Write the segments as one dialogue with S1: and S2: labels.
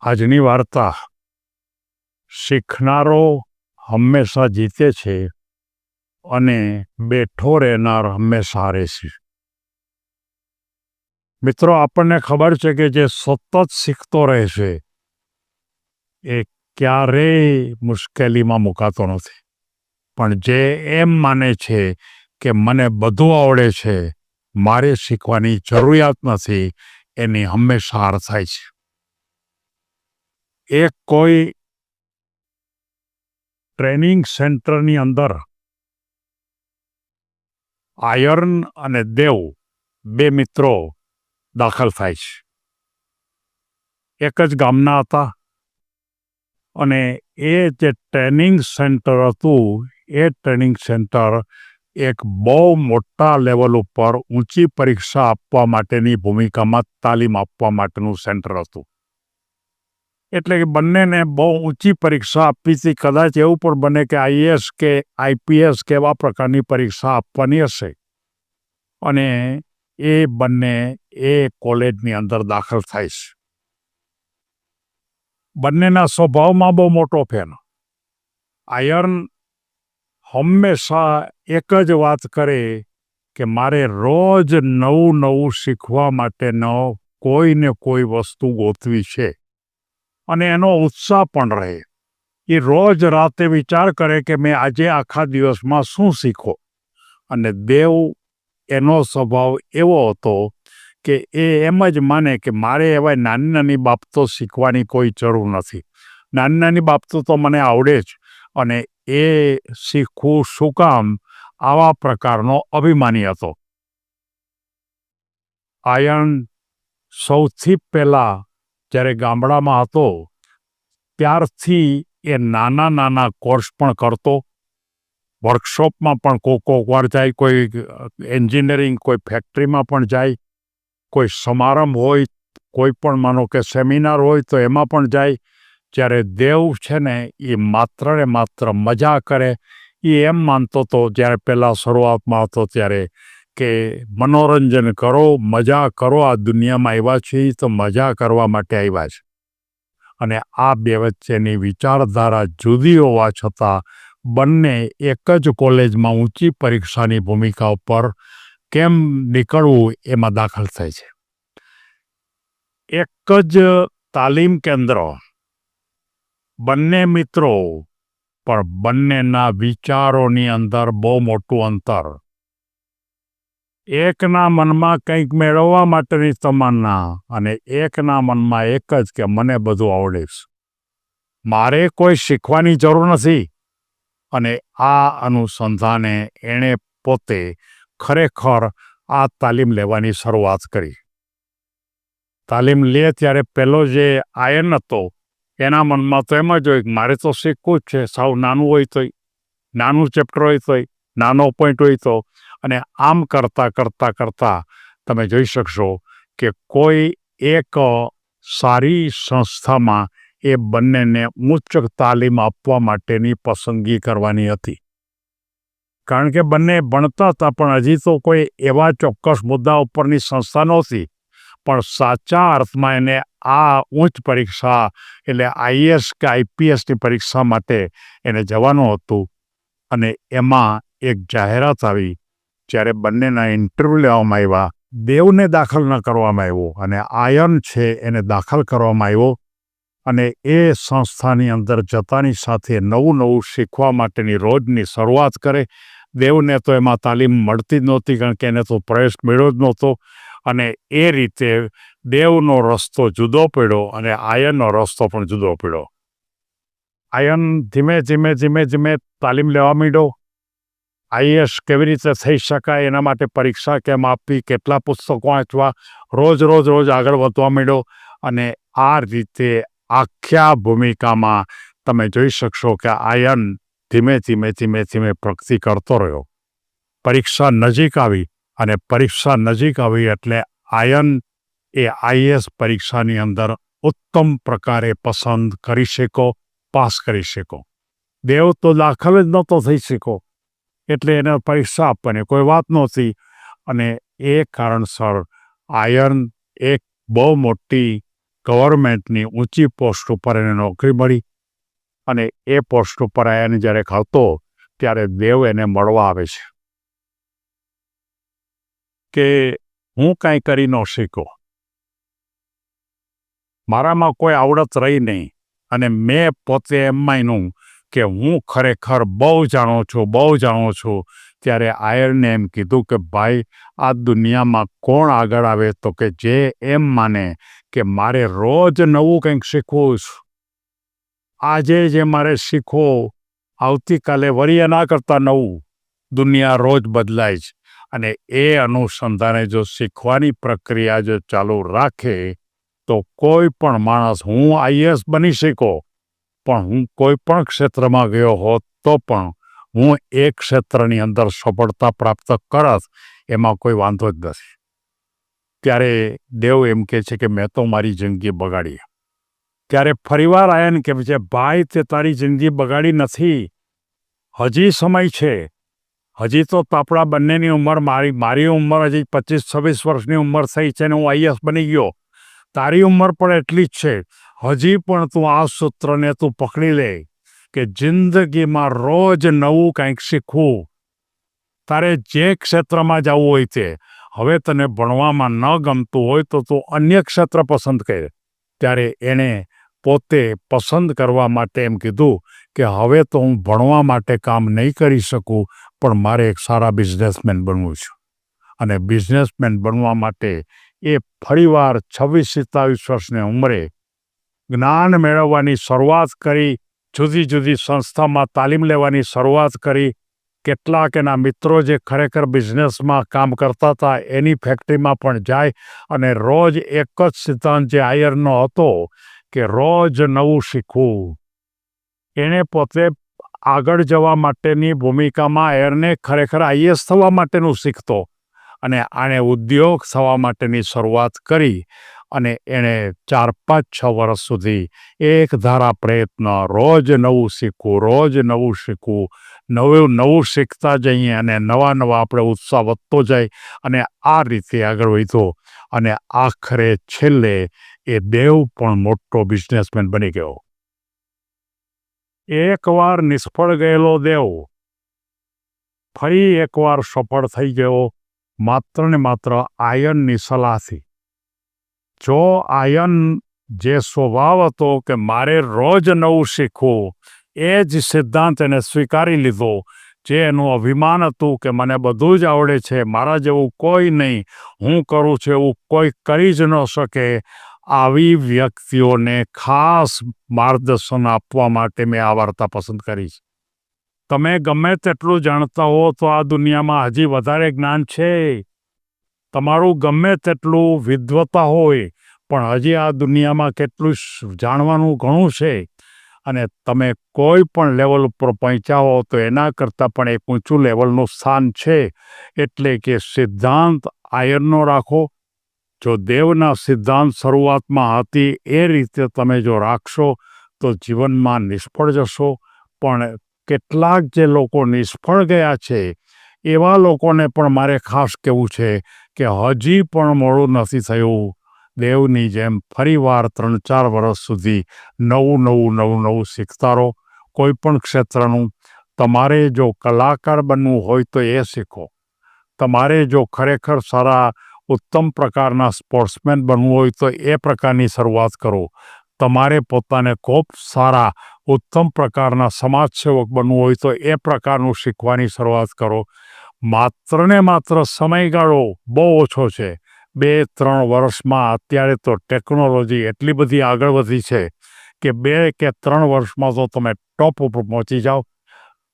S1: આજની વાર્તા શીખનારો હંમેશા જીતે છે અને બેઠો રહેનાર હંમેશા હારે છે. મિત્રો, આપણને ખબર છે કે જે સતત શીખતો રહે છે એ ક્યારેય મુશ્કેલીમાં મુકાતો નથી. પણ જે એમ માને છે કે મને બધું આવડે છે, મારે શીખવાની જરૂરિયાત નથી, એની હંમેશા હાર થાય છે. એક કોઈ ટ્રેનિંગ સેન્ટરની અંદર આયર્ન અને દેવ બે મિત્રો દાખલ થાય છે. એક જ ગામના હતા અને એ જે ટ્રેનિંગ સેન્ટર હતું એ ટ્રેનિંગ સેન્ટર એક બહુ મોટા લેવલ ઉપર ઊંચી પરીક્ષા આપવા માટેની ભૂમિકામાં તાલીમ આપવા માટેનું સેન્ટર હતું. એટલે કે બંનેને બહુ ઊંચી પરીક્ષા આપવી હતી. કદાચ એવું પણ બને કે આઈએએસ કે આઈપીએસ કે એવા પ્રકારની પરીક્ષા આપવાની હશે. અને એ બંને એ કોલેજની અંદર દાખલ થાય છે. બંનેના સ્વભાવમાં બહુ મોટો ફેર. આયર્ન હંમેશા એક જ વાત કરે કે મારે રોજ નવું નવું શીખવા માટેનો કોઈ ને કોઈ વસ્તુ ગોતવી છે અને એનો ઉત્સાહ પણ રહે. એ રોજ રાતે વિચાર કરે કે મેં આજે આખા દિવસમાં શું શીખો. અને દેવ એનો સ્વભાવ એવો હતો કે એ એમ જ માને કે મારે એવા નાની નાની બાબતો શીખવાની કોઈ જરૂર નથી. નાની નાની બાબતો તો મને આવડે જ, અને એ શીખવું શું કામ, આવા પ્રકારનો અભિમાની હતો. આયર્ન સૌથી પહેલાં જ્યારે ગામડામાં હતો ત્યારથી એ નાના નાના કોર્સ પણ કરતો. વર્કશોપમાં પણ કોક વાર જાય, કોઈ એન્જિનિયરિંગ કોઈ ફેક્ટરીમાં પણ જાય, કોઈ સમારંભ હોય, કોઈ પણ માનો કે સેમિનાર હોય તો એમાં પણ જાય. જ્યારે દેવ છે ને એ માત્ર ને માત્ર મજા કરે. એ એમ માનતો હતો જ્યારે પહેલાં શરૂઆતમાં હતો ત્યારે કે મનોરંજન કરો, મજા કરો, આ દુનિયામાં આવ્યા છીએ તો મજા કરવા માટે આવ્યા છે. અને આ બે વચ્ચેની વિચારધારા જુદી હોવા છતાં બંને એક જ કોલેજમાં ઊંચી પરીક્ષાની ભૂમિકા ઉપર કેમ નીકળવું એમાં દાખલ થાય છે. એક જ તાલીમ કેન્દ્ર, બંને મિત્રો, પણ બંનેના વિચારોની અંદર બહુ મોટું અંતર. એકના મનમાં કંઈક મેળવવા માટેની તમન્ના અને એકના મનમાં એક જ કે મને બધું આવડે છે, મારે કોઈ શીખવાની જરૂર નથી. અને આ અનુસંધાને એણે પોતે ખરેખર આ તાલીમ લેવાની શરૂઆત કરી. તાલીમ લે ત્યારે પહેલો જે આયર્ન હતો એના મનમાં તો એમ જ હોય કે મારે તો શીખવું જ છે. સાવ નાનું હોય તોય, નાનું ચેપ્ટર હોય તોય, નાનો પોઈન્ટ હોય તો. અને આમ કરતાં કરતાં કરતાં તમે જોઈ શકશો કે કોઈ એક સારી સંસ્થામાં એ બંનેને ઉચ્ચ તાલીમ આપવા માટેની પસંદગી કરવાની હતી. કારણ કે બંને ભણતા હતા, પણ હજી તો કોઈ એવા ચોક્કસ મુદ્દા ઉપરની સંસ્થા નહોતી. પણ સાચા અર્થમાં એને આ ઉચ્ચ પરીક્ષા એટલે આઈએએસ કે આઈપીએસની પરીક્ષા માટે એને જવાનું હતું. અને એમાં એક જાહેરાત આવી. જ્યારે બંનેના ઇન્ટરવ્યૂ લેવામાં આવ્યા, દેવને દાખલ ન કરવામાં આવ્યો અને આયર્ન છે એને દાખલ કરવામાં આવ્યો. અને એ સંસ્થાની અંદર જતાની સાથે નવું નવું શીખવા માટેની રોજની શરૂઆત કરે. દેવને તો એમાં તાલીમ મળતી જ નહોતી, કારણ કે એને તો પ્રવેશ મળ્યો જ નહોતો. અને એ રીતે દેવનો રસ્તો જુદો પડ્યો અને આયર્નનો રસ્તો પણ જુદો પડ્યો. આયર્ન ધીમે ધીમે ધીમે ધીમે તાલીમ લેવા માંડ્યો. આઈએએસ કેવી રીતે થઈ શકાય એના માટે પરીક્ષા કેમ આપવી, કેટલા પુસ્તકો વાંચવા, રોજ રોજ રોજ આગળ વધવા માંડ્યો. અને આ રીતે આખ્યા ભૂમિકામાં તમે જોઈ શકશો કે આયર્ન ધીમે ધીમે ધીમે ધીમે પ્રગતિ કરતો રહ્યો. પરીક્ષા નજીક આવી અને પરીક્ષા નજીક આવી એટલે આયર્ન એ આઈએએસ પરીક્ષાની અંદર ઉત્તમ પ્રકારે પસંદ કરી શકો, પાસ કરી શકો. દેવ તો દાખલ જ નહોતો થઈ શકો, એટલે એને પરીક્ષા આપવાની કોઈ વાત નહોતી. અને એ કારણસર આયર્ન એક બહુ મોટી ગવર્મેન્ટની ઊંચી પોસ્ટ ઉપર એને નોકરી મળી અને એ પોસ્ટ ઉપર એને જ્યારે ખાતો ત્યારે દેવ એને મળવા આવે છે કે હું કાંઈ કરી ન શીખો, મારામાં કોઈ આવડત રહી નહીં અને મેં પોતે એમ માન્યું કે હું ખરેખર બહુ જાણું છું. ત્યારે આયરને એમ કીધું કે ભાઈ, આ દુનિયામાં કોણ આગળ આવે તો કે જે એમ માને કે મારે રોજ નવું કંઈક શીખવું છે. આજે જે મારે શીખવું, આવતીકાલે વળી એના કરતાં નવું. દુનિયા રોજ બદલાય છે અને એ અનુસંધાને જો શીખવાની પ્રક્રિયા જો ચાલુ રાખે તો કોઈ પણ માણસ, હું આઈએએસ બની શકો, પણ હું કોઈ પણ ક્ષેત્રમાં ગયો હોત તો પણ હું એક ક્ષેત્રની અંદર સફળતા પ્રાપ્ત કરત, એમાં કોઈ વાંધો જ નથી. ત્યારે દેવ એમ કહે છે કે મેં તો મારી જિંદગી બગાડી. ત્યારે ફરીવાર આયન કહે છે, ભાઈ, તે તારી જિંદગી બગાડી નથી, હજી સમય છે. હજી તો આપણા બંનેની ઉંમર, મારી ઉંમર હજી 25-26 વર્ષની ઉંમર થઈ છે ને હું આઈએએસ બની ગયો. તારી ઉંમર પણ એટલી જ છે. હજી પણ તું આ સૂત્રને તું પકડી લે કે જિંદગીમાં રોજ નવું કંઈક શીખવું. તારે જે ક્ષેત્રમાં જવું હોય તે, હવે તને ભણવામાં ન ગમતું હોય તો તું અન્ય ક્ષેત્ર પસંદ કર. ત્યારે એણે પોતે પસંદ કરવા માટે એમ કીધું કે હવે તો હું ભણવા માટે કામ નહીં કરી શકું, પણ મારે એક સારા બિઝનેસમેન બનવું છે. અને બિઝનેસમેન બનવા માટે એ ફરીવાર 26-27 વર્ષની ઉંમરે જ્ઞાન મેળવવાની શરૂઆત કરી, જુદી જુદી સંસ્થામાં તાલીમ લેવાની શરૂઆત કરી. કેટલાક એના મિત્રો જે ખરેખર બિઝનેસમાં કામ કરતા હતા એની ફેક્ટરીમાં પણ જાય અને રોજ એક જ સિદ્ધાંત જે આયરનો હતો કે રોજ નવું શીખવું. એણે પોતે આગળ જવા માટેની ભૂમિકામાં આયરને ખરેખર આઈએએસ થવા માટેનું શીખતો અને આણે ઉદ્યોગ થવા માટેની શરૂઆત કરી અને એણે 4-5-6 વર્ષ સુધી એક ધારા પ્રયત્ન, રોજ નવું શીખવું, નવું શીખતા જઈએ અને નવા આપણે ઉત્સાહ વધતો જાય અને આ રીતે આગળ વધ્યો અને આખરે છેલ્લે એ દેવ પણ મોટો બિઝનેસમેન બની ગયો. એકવાર નિષ્ફળ ગયેલો દેવ ફરી એકવાર સફળ થઈ ગયો, માત્ર ને માત્ર આયનની સલાહથી. જો આયન જે સ્વભાવ હતો કે મારે રોજ નવું શીખવું, એ જ સિદ્ધાંત એને સ્વીકારી લીધો. જે એનું અભિમાન હતું કે મને બધું જ આવડે છે, મારા જેવું કોઈ નહીં, હું કરું છું એવું કોઈ કરી જ ન શકે, આવી વ્યક્તિઓને ખાસ માર્ગદર્શન આપવા માટે મેં આ વાર્તા પસંદ કરી છે. તમે ગમે તેટલું જાણતા હો તો આ દુનિયામાં હજી વધારે જ્ઞાન છે. તમારું ગમે તેટલું વિદ્વતા હોય પણ હજી આ દુનિયામાં કેટલું જાણવાનું ઘણું છે. અને તમે કોઈ પણ લેવલ ઉપર પહોંચ્યા હો તો એના કરતાં પણ એક ઊંચું લેવલનું સ્થાન છે. એટલે કે સિદ્ધાંત આયરનો રાખો. જો દેવના સિદ્ધાંત શરૂઆતમાં હતી એ રીતે તમે જો રાખશો તો જીવનમાં નિષ્ફળ જશો. પણ કેટલાક જે લોકો નિષ્ફળ ગયા છે એવા લોકોને પણ મારે ખાસ કહેવું છે કે હજી પણ મોડું નથી થયું. દેવની જેમ ફરીવાર 3-4 વર્ષ સુધી નવું શીખતા રહો. કોઈ પણ ક્ષેત્રનું. તમારે જો કલાકાર બનવું હોય તો એ શીખો. તમારે જો ખરેખર સારા ઉત્તમ પ્રકારના સ્પોર્ટ્સમેન બનવું હોય તો એ પ્રકારની શરૂઆત કરો. તમારે પોતાને ખૂબ સારા ઉત્તમ પ્રકારના સમાજસેવક બનવું હોય તો એ પ્રકારનું શીખવાની શરૂઆત કરો. માત્ર ને માત્ર સમયગાળો બહુ ઓછો છે. 2-3 વર્ષમાં અત્યારે તો ટેકનોલોજી એટલી બધી આગળ વધી છે કે 2 કે 3 વર્ષમાં તો તમે ટોપ ઉપર પહોંચી જાઓ.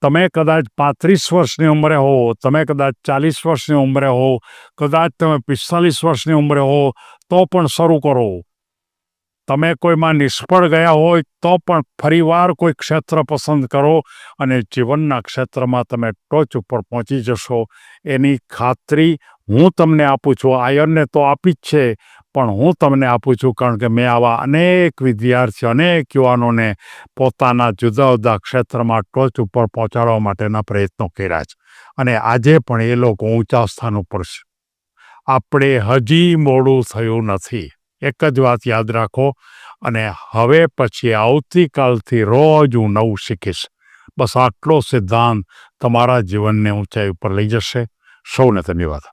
S1: તમે કદાચ 35 વર્ષની ઉંમરે હો, તમે કદાચ 40 વર્ષની ઉંમરે હો, કદાચ તમે 45 વર્ષની ઉંમરે હો, તો પણ શરૂ કરો. તમે કોઈમાં નિષ્ફળ ગયા હોય તો પણ ફરીવાર કોઈ ક્ષેત્ર પસંદ કરો અને જીવનના ક્ષેત્રમાં તમે ટોચ ઉપર પહોંચી જશો. એની ખાતરી હું તમને આપું છું. આયરને તો આપી જ છે, પણ હું તમને આપું છું કારણ કે મેં આવા અનેક વિદ્યાર્થીઓ, અનેક યુવાનોને પોતાના જુદા જુદા ક્ષેત્રમાં ટોચ ઉપર પહોંચાડવા માટેના પ્રયત્નો કર્યા છે અને આજે પણ એ લોકો ઊંચા સ્થાન ઉપર છે. આપણે હજી મોડું થયું નથી. એક જ વાત યાદ રાખો, અને હવે પછી આવતીકાલથી રોજ હું નવું શીખીશ. બસ આટલો સિદ્ધાંત તમારા જીવનને ઊંચાઈ ઉપર લઈ જશે. સૌને ધન્યવાદ.